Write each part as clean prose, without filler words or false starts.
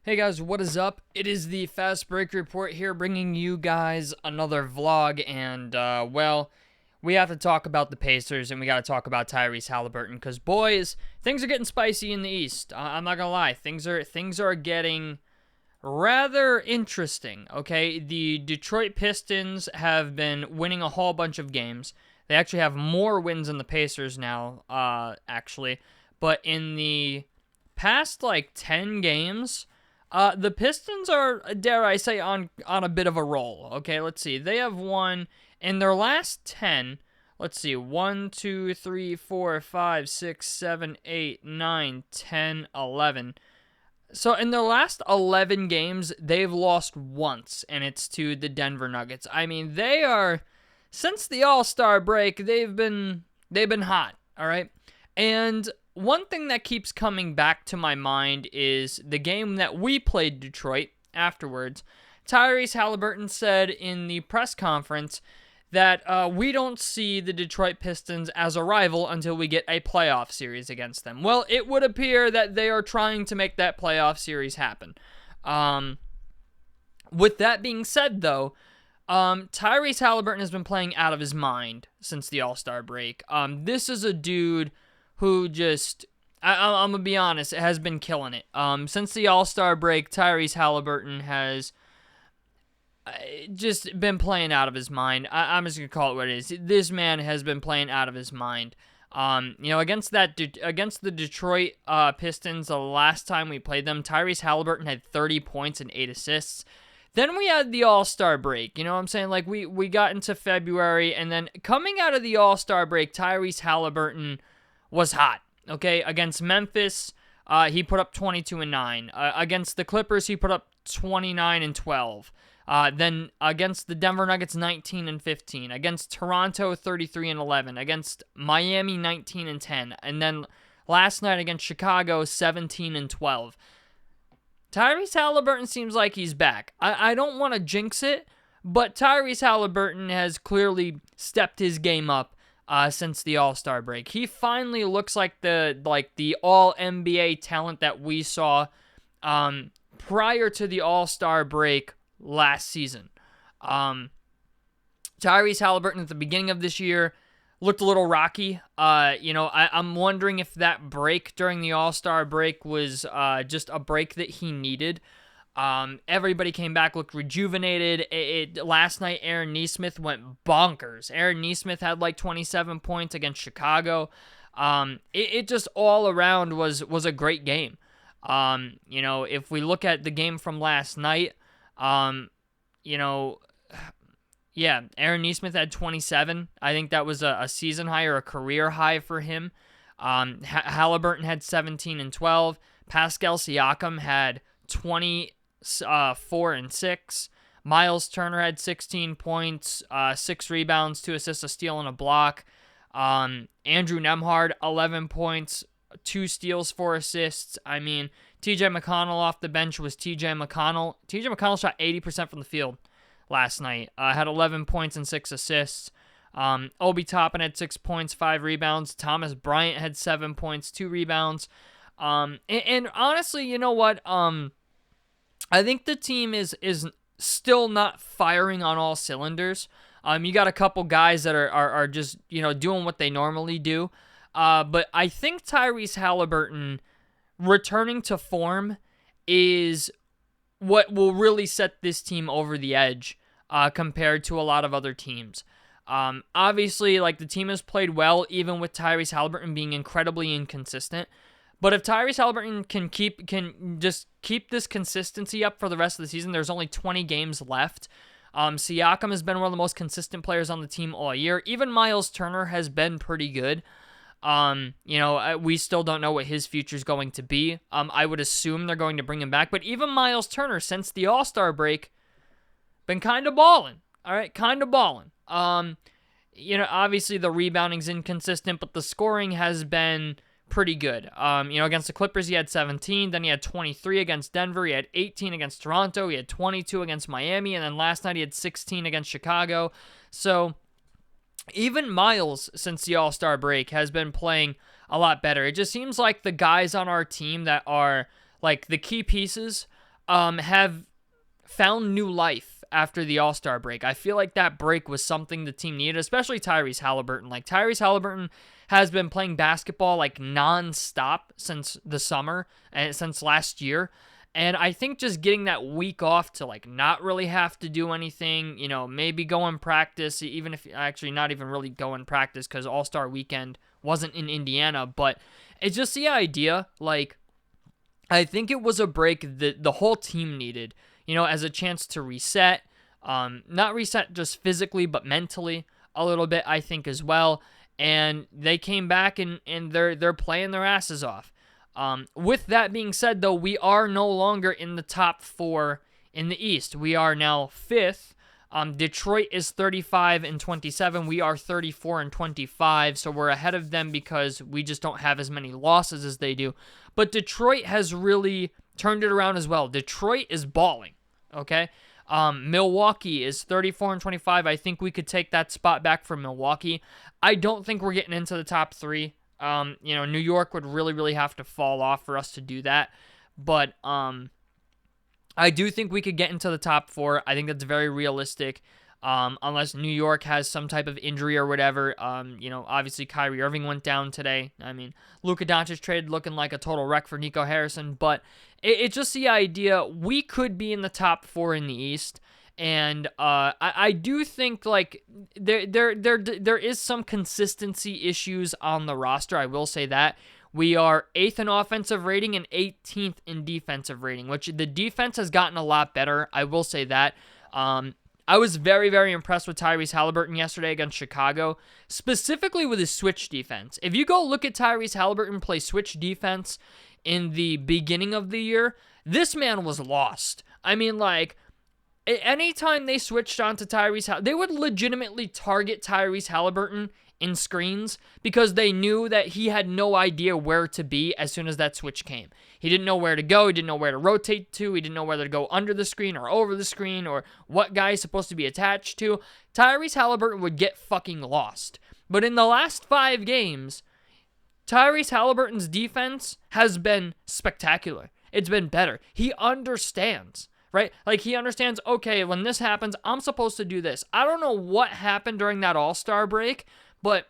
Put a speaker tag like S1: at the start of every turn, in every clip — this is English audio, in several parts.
S1: Hey guys, what is up? It is the Fast Break Report here, bringing you guys another vlog, and, we have to talk about the Pacers, and we gotta talk about Tyrese Haliburton, because, boys, things are getting spicy in the East. I'm not gonna lie, things are getting rather interesting, okay? The Detroit Pistons have been winning a whole bunch of games. They actually have more wins than the Pacers now, actually, but in the past, 10 games... the Pistons are, dare I say, on a bit of a roll. Okay, let's see. They have won in their last 10. Let's see. 1, 2, 3, 4, 5, 6, 7, 8, 9, 10, 11. So in their last 11 games, they've lost once, and it's to the Denver Nuggets. I mean, they are, since the All-Star break, they've been hot, all right? And one thing that keeps coming back to my mind is the game that we played Detroit afterwards. Tyrese Haliburton said in the press conference that we don't see the Detroit Pistons as a rival until we get a playoff series against them. Well, it would appear that they are trying to make that playoff series happen. With that being said, though, Tyrese Haliburton has been playing out of his mind since the All-Star break. This is a dude who just, I'm going to be honest, has been killing it. Since the All-Star break, Tyrese Haliburton has just been playing out of his mind. I'm just going to call it what it is. This man has been playing out of his mind. Against the Detroit Pistons, the last time we played them, Tyrese Haliburton had 30 points and 8 assists. Then we had the All-Star break, you know what I'm saying? Like, we got into February, and then coming out of the All-Star break, Tyrese Haliburton was hot, okay? Against Memphis, he put up 22 and 9. Against the Clippers, he put up 29 and 12. Then against the Denver Nuggets, 19 and 15. Against Toronto, 33 and 11. Against Miami, 19 and 10. And then last night against Chicago, 17 and 12. Tyrese Haliburton seems like he's back. I don't want to jinx it, but Tyrese Haliburton has clearly stepped his game up since the All-Star break. He finally looks like the All-NBA talent that we saw prior to the All-Star break last season. Tyrese Haliburton at the beginning of this year looked a little rocky. I'm wondering if that break during the All-Star break was just a break that he needed. Everybody came back, looked rejuvenated. Last night, Aaron Nesmith went bonkers. Aaron Nesmith had 27 points against Chicago. It just all around was a great game. If we look at the game from last night, Aaron Nesmith had 27. I think that was a season high or a career high for him. Haliburton had 17 and 12. Pascal Siakam had 4 and 6. Miles Turner had 16 points, 6 rebounds, 2 assists, a steal, and a block. Andrew Nembhard, 11 points, 2 steals, 4 assists. I mean, TJ McConnell off the bench was TJ McConnell. TJ McConnell shot 80% from the field last night. Had 11 points and 6 assists. Obi Toppin had 6 points, 5 rebounds. Thomas Bryant had 7 points, 2 rebounds. And honestly, you know what? I think the team is still not firing on all cylinders. You got a couple guys that are just, doing what they normally do. But I think Tyrese Haliburton returning to form is what will really set this team over the edge compared to a lot of other teams. Obviously, the team has played well, even with Tyrese Haliburton being incredibly inconsistent. But if Tyrese Haliburton can just keep this consistency up for the rest of the season, there's only 20 games left. Siakam has been one of the most consistent players on the team all year. Even Miles Turner has been pretty good. We still don't know what his future is going to be. I would assume they're going to bring him back. But even Miles Turner, since the All-Star break, been kind of balling. All right, kind of balling. Obviously the rebounding's inconsistent, but the scoring has been pretty good. Against the Clippers, he had 17. Then he had 23 against Denver. He had 18 against Toronto. He had 22 against Miami. And then last night he had 16 against Chicago. So even Miles, since the All-Star break, has been playing a lot better. It just seems like the guys on our team that are, the key pieces, have found new life after the All-Star break. I feel like that break was something the team needed, especially Tyrese Haliburton. Like, Tyrese Haliburton has been playing basketball like non-stop since the summer and since last year. And I think just getting that week off to like not really have to do anything, maybe go in practice, even if actually not even really go in practice because All-Star weekend wasn't in Indiana, but it's just the idea, like, I think it was a break that the whole team needed, as a chance to reset, not reset just physically, but mentally a little bit, I think, as well. And they came back and they're playing their asses off. With that being said, though, we are no longer in the top 4 in the East. We are now 5th. Detroit is 35-27. We are 34-25. So we're ahead of them because we just don't have as many losses as they do. But Detroit has really turned it around as well. Detroit is balling. Okay. Milwaukee is 34-25. I think we could take that spot back from Milwaukee. I don't think we're getting into the top 3. New York would really, really have to fall off for us to do that. But I do think we could get into the top 4. I think that's very realistic. Unless New York has some type of injury or whatever. Obviously Kyrie Irving went down today. I mean, Luka Doncic trade looking like a total wreck for Nico Harrison. But it's just the idea we could be in the top 4 in the East. And I do think like there is some consistency issues on the roster. I will say that. We are 8th in offensive rating and 18th in defensive rating, which the defense has gotten a lot better. I will say that. I was very, very impressed with Tyrese Haliburton yesterday against Chicago, specifically with his switch defense. If you go look at Tyrese Haliburton play switch defense in the beginning of the year, this man was lost. I mean, like, anytime they switched on to Tyrese, they would legitimately target Tyrese Haliburton in screens because they knew that he had no idea where to be as soon as that switch came. He didn't know where to go. He didn't know where to rotate to. He didn't know whether to go under the screen or over the screen or what guy he's supposed to be attached to. Tyrese Haliburton would get fucking lost. But in the last 5 games, Tyrese Haliburton's defense has been spectacular. It's been better. He understands. Right? Like, he understands, okay, when this happens, I'm supposed to do this. I don't know what happened during that All-Star break, but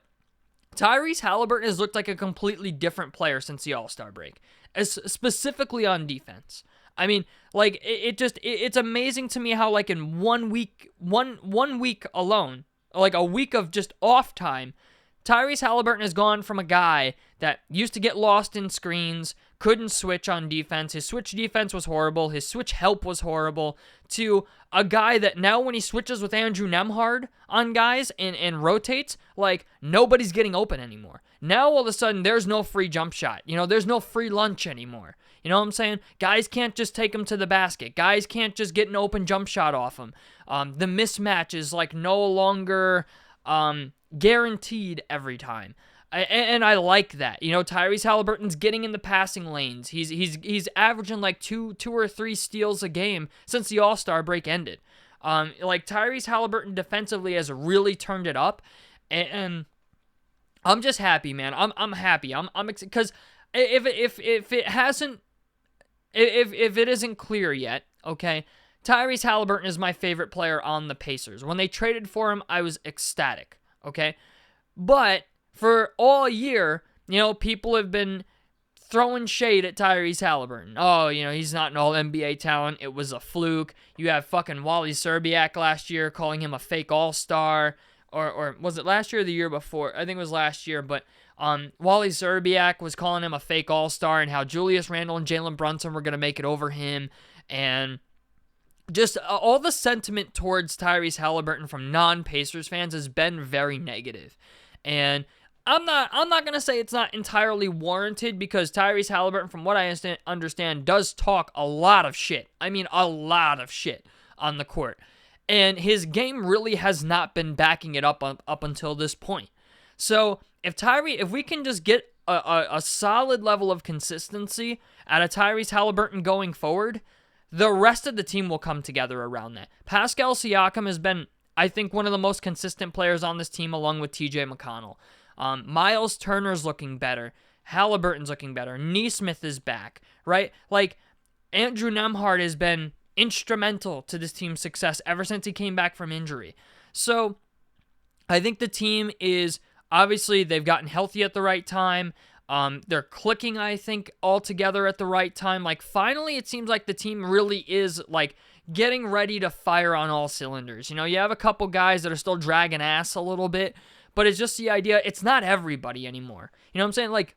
S1: Tyrese Haliburton has looked like a completely different player since the All-Star break, specifically on defense. I mean, like, it's amazing to me how, like, in one week alone, like a week of just off time, Tyrese Haliburton has gone from a guy that used to get lost in screens, couldn't switch on defense, his switch defense was horrible, his switch help was horrible, to a guy that now when he switches with Andrew Nembhard on guys and rotates, like, nobody's getting open anymore. Now all of a sudden there's no free jump shot. There's no free lunch anymore. You know what I'm saying? Guys can't just take him to the basket. Guys can't just get an open jump shot off him. The mismatch is like no longer guaranteed every time. And I like that. Tyrese Haliburton's getting in the passing lanes. He's averaging like two or three steals a game since the All-Star break ended. Like, Tyrese Haliburton defensively has really turned it up, and I'm just happy, man. I'm happy. I'm because if it isn't clear yet, okay, Tyrese Haliburton is my favorite player on the Pacers. When they traded for him, I was ecstatic, okay? But for all year, people have been throwing shade at Tyrese Haliburton. Oh, he's not an all-NBA talent. It was a fluke. You have fucking Wally Szczerbiak last year calling him a fake all-star. Or was it last year or the year before? I think it was last year, but Wally Szczerbiak was calling him a fake all-star and how Julius Randle and Jalen Brunson were going to make it over him. And just all the sentiment towards Tyrese Haliburton from non-Pacers fans has been very negative. And I'm not going to say it's not entirely warranted because Tyrese Haliburton, from what I understand, does talk a lot of shit. I mean, a lot of shit on the court. And his game really has not been backing it up until this point. So if we can just get a solid level of consistency out of Tyrese Haliburton going forward, the rest of the team will come together around that. Pascal Siakam has been, I think, one of the most consistent players on this team along with TJ McConnell. Miles Turner's looking better. Halliburton's looking better. Nesmith is back, right? Like, Andrew Nemhard has been instrumental to this team's success ever since he came back from injury. So I think the team is, obviously, they've gotten healthy at the right time. They're clicking, I think, all together at the right time. Like, finally, it seems like the team really is, like, getting ready to fire on all cylinders. You know, you have a couple guys that are still dragging ass a little bit, but it's just the idea, it's not everybody anymore. You know what I'm saying? Like,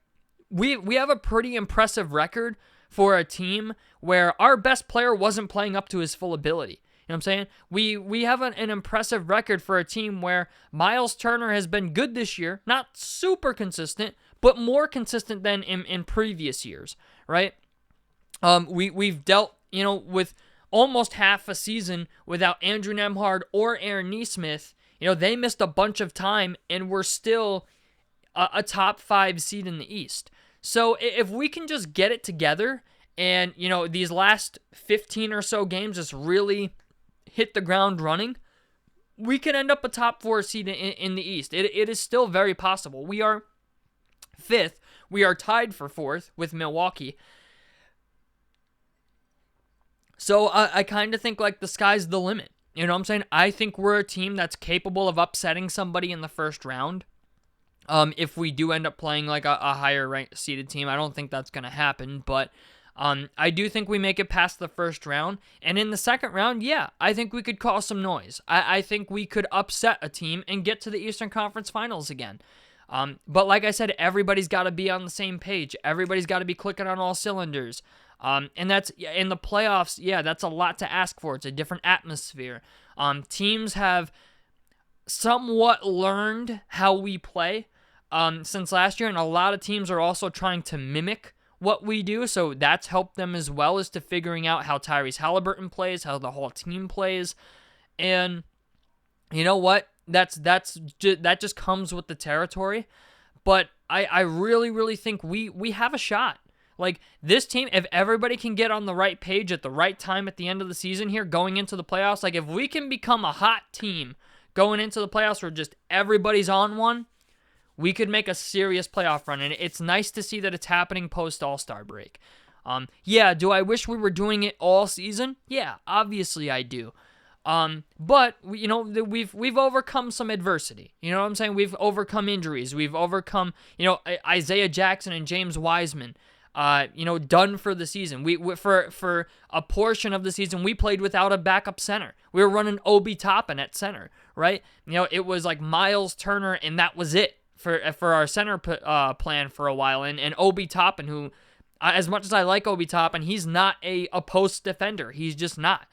S1: we have a pretty impressive record for a team where our best player wasn't playing up to his full ability. You know what I'm saying? We have an impressive record for a team where Miles Turner has been good this year, not super consistent, but more consistent than in previous years, right? We've dealt, you know, with almost half a season without Andrew Nemhard or Aaron Nesmith. You know, they missed a bunch of time and we're still a top 5 seed in the East. So if we can just get it together and, you know, these last 15 or so games just really hit the ground running, we can end up a top 4 seed in the East. It is still very possible. We are 5th. We are tied for 4th with Milwaukee. So I kind of think like the sky's the limit. You know what I'm saying? I think we're a team that's capable of upsetting somebody in the first round. If we do end up playing like a higher ranked seeded team, I don't think that's going to happen, but I do think we make it past the first round. And in the second round, yeah, I think we could cause some noise. I think we could upset a team and get to the Eastern Conference Finals again. But like I said, everybody's got to be on the same page. Everybody's got to be clicking on all cylinders. And that's in the playoffs. Yeah, that's a lot to ask for. It's a different atmosphere. Teams have somewhat learned how we play since last year, and a lot of teams are also trying to mimic what we do, so that's helped them as well as to figuring out how Tyrese Haliburton plays, how the whole team plays, and you know what? That just comes with the territory, but I really, really think we have a shot. Like, this team, if everybody can get on the right page at the right time at the end of the season here, going into the playoffs, like if we can become a hot team going into the playoffs where just everybody's on one, we could make a serious playoff run, and it's nice to see that it's happening post All-Star break. Yeah, do I wish we were doing it all season? Yeah, obviously I do. But you know, we've overcome some adversity. You know what I'm saying? We've overcome injuries. We've overcome, you know, Isaiah Jackson and James Wiseman. You know, done for the season. We for a portion of the season, we played without a backup center. We were running Obi Toppin at center, right? You know, it was like Miles Turner, and that was it for our center plan for a while. And Obi Toppin, who, as much as I like Obi Toppin, he's not a post defender. He's just not.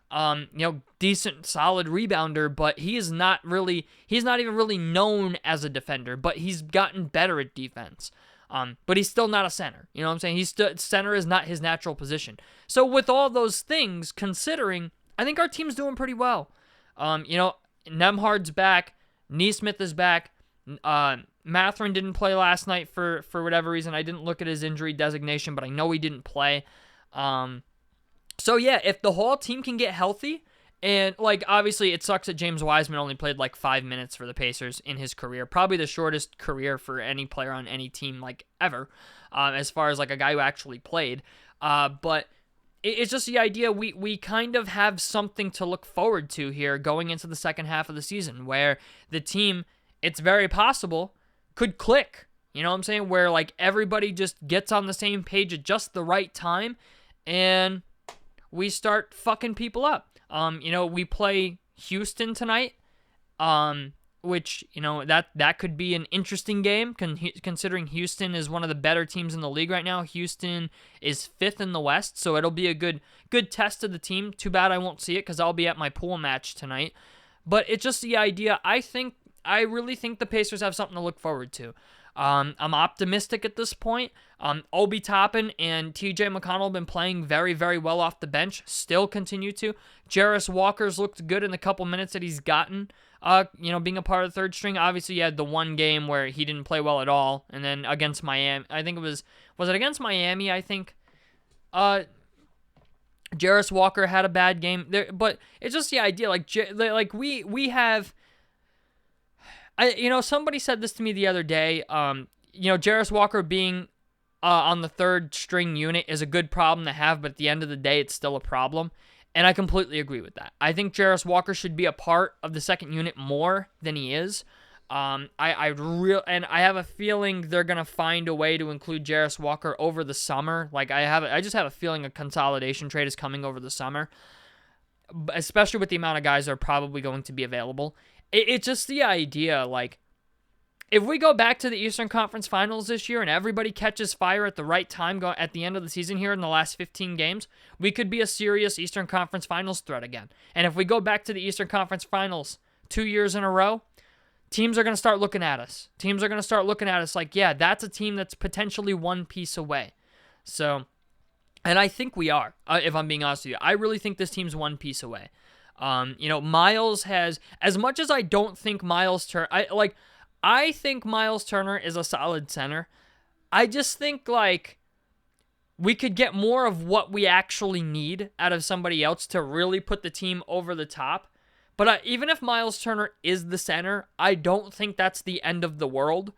S1: You know, decent, solid rebounder, but he's not even really known as a defender, but he's gotten better at defense. But he's still not a center. You know what I'm saying? Center is not his natural position. So with all those things considering, I think our team's doing pretty well. You know, Nemhard's back. Nesmith is back. Mathurin didn't play last night for whatever reason. I didn't look at his injury designation, but I know he didn't play. So yeah, if the whole team can get healthy, and like obviously it sucks that James Wiseman only played like 5 minutes for the Pacers in his career, probably the shortest career for any player on any team like ever, as far as like a guy who actually played. But it's just the idea we kind of have something to look forward to here going into the second half of the season, where the team, it's very possible, could click. You know what I'm saying? Where like everybody just gets on the same page at just the right time, and we start fucking people up. You know, we play Houston tonight, which, you know, that could be an interesting game, considering Houston is one of the better teams in the league right now. Houston is 5th in the West, so it'll be a good test of the team. Too bad I won't see it because I'll be at my pool match tonight. But it's just the idea. I really think the Pacers have something to look forward to. I'm optimistic at this point. Obi Toppin and TJ McConnell have been playing very, very well off the bench. Still continue to. Jarris Walker's looked good in the couple minutes that he's gotten. You know, being a part of the third string. Obviously, you had the one game where he didn't play well at all, and then against Miami, I think it was it against Miami? I think. Jarris Walker had a bad game there, but it's just the idea. Like we have. You know, somebody said this to me the other day. You know, Jarris Walker being on the third string unit is a good problem to have, but at the end of the day, it's still a problem. And I completely agree with that. I think Jarris Walker should be a part of the second unit more than he is. And I have a feeling they're gonna find a way to include Jarris Walker over the summer. Like I just have a feeling a consolidation trade is coming over the summer, especially with the amount of guys that are probably going to be available. It's just the idea, like, if we go back to the Eastern Conference Finals this year and everybody catches fire at the right time at the end of the season here in the last 15 games, we could be a serious Eastern Conference Finals threat again. And if we go back to the Eastern Conference Finals 2 years in a row, teams are going to start looking at us. Teams are going to start looking at us like, yeah, that's a team that's potentially one piece away. So, and I think we are, if I'm being honest with you. I really think this team's one piece away. Miles has, as much as I don't think I think Miles Turner is a solid center. I just think, like, we could get more of what we actually need out of somebody else to really put the team over the top. But even if Miles Turner is the center, I don't think that's the end of the world.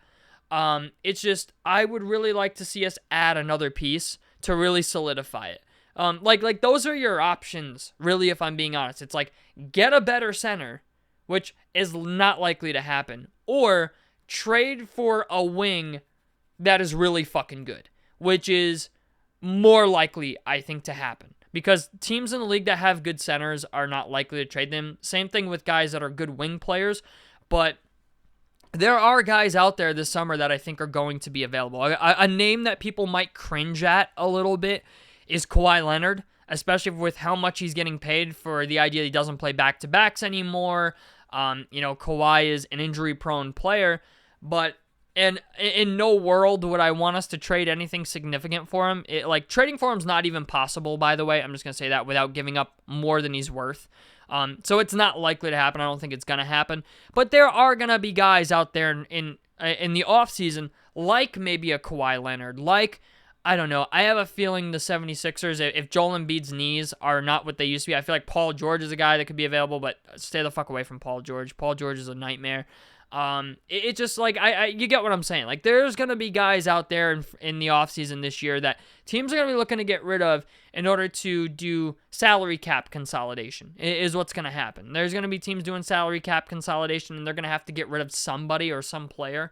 S1: It's just, I would really like to see us add another piece to really solidify it. Like those are your options, really, if I'm being honest. It's like, get a better center, which is not likely to happen, or trade for a wing that is really fucking good, which is more likely, I think, to happen. Because teams in the league that have good centers are not likely to trade them. Same thing with guys that are good wing players, but there are guys out there this summer that I think are going to be available. A name that people might cringe at a little bit is Kawhi Leonard, especially with how much he's getting paid for the idea he doesn't play back-to-backs anymore. Kawhi is an injury-prone player, but in no world would I want us to trade anything significant for him. Trading for him is not even possible, by the way. I'm just going to say that without giving up more than he's worth. So it's not likely to happen. I don't think it's going to happen. But there are going to be guys out there in the offseason, like maybe a Kawhi Leonard, like, I don't know. I have a feeling the 76ers, if Joel Embiid's knees are not what they used to be, I feel like Paul George is a guy that could be available, but stay the fuck away from Paul George. Paul George is a nightmare. It's just like, you get what I'm saying. Like, there's going to be guys out there in the offseason this year that teams are going to be looking to get rid of in order to do salary cap consolidation, is what's going to happen. There's going to be teams doing salary cap consolidation, and they're going to have to get rid of somebody or some player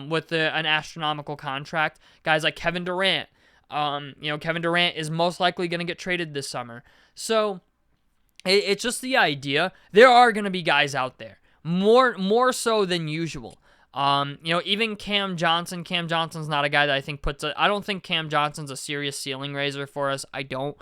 S1: with an astronomical contract. Guys like Kevin Durant. Kevin Durant is most likely going to get traded this summer. So it's just the idea. There are going to be guys out there. More so than usual. Even Cam Johnson. Cam Johnson's not a guy that I think I don't think Cam Johnson's a serious ceiling raiser for us. I don't.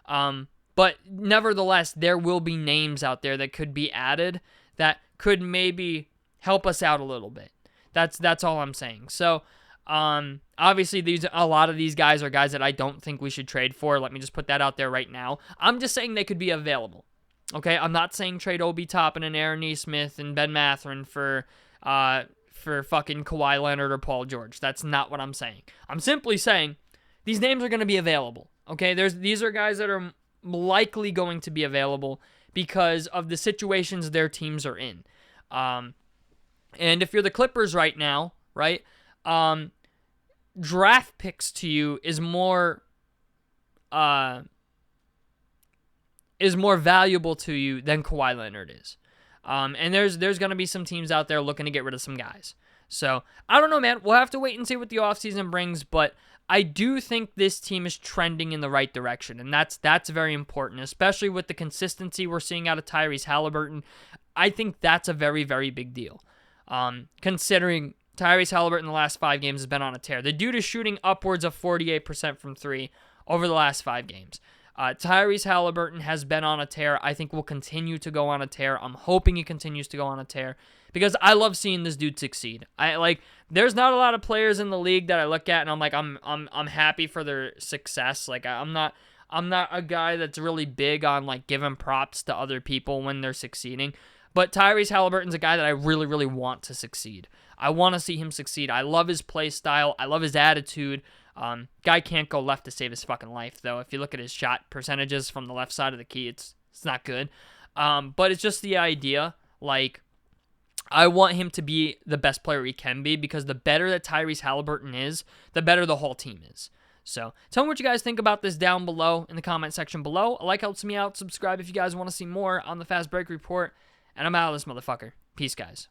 S1: But nevertheless, there will be names out there that could be added that could maybe help us out a little bit. That's all I'm saying. So, obviously a lot of these guys are guys that I don't think we should trade for. Let me just put that out there right now. I'm just saying they could be available. Okay, I'm not saying trade Obi Toppin and Aaron Nesmith and Ben Mathurin for fucking Kawhi Leonard or Paul George. That's not what I'm saying. I'm simply saying these names are going to be available. Okay, these are guys that are likely going to be available because of the situations their teams are in. And if you're the Clippers right now, right, draft picks to you is more valuable to you than Kawhi Leonard is. And there's going to be some teams out there looking to get rid of some guys. So, I don't know, man. We'll have to wait and see what the offseason brings, but I do think this team is trending in the right direction, and that's very important, especially with the consistency we're seeing out of Tyrese Haliburton. I think that's a very, very big deal. Considering Tyrese Haliburton in the last 5 games has been on a tear. The dude is shooting upwards of 48% from 3 over the last 5 games. Tyrese Haliburton has been on a tear. I think will continue to go on a tear. I'm hoping he continues to go on a tear because I love seeing this dude succeed. There's not a lot of players in the league that I look at and I'm like, I'm happy for their success. Like, I'm not a guy that's really big on like giving props to other people when they're succeeding. But Tyrese Haliburton's a guy that I really, really want to succeed. I want to see him succeed. I love his play style. I love his attitude. Guy can't go left to save his fucking life, though. If you look at his shot percentages from the left side of the key, it's not good. But it's just the idea, like, I want him to be the best player he can be, because the better that Tyrese Haliburton is, the better the whole team is. So tell me what you guys think about this down below in the comment section below. A like helps me out. Subscribe if you guys want to see more on the Fast Break Report. And I'm out of this motherfucker. Peace, guys.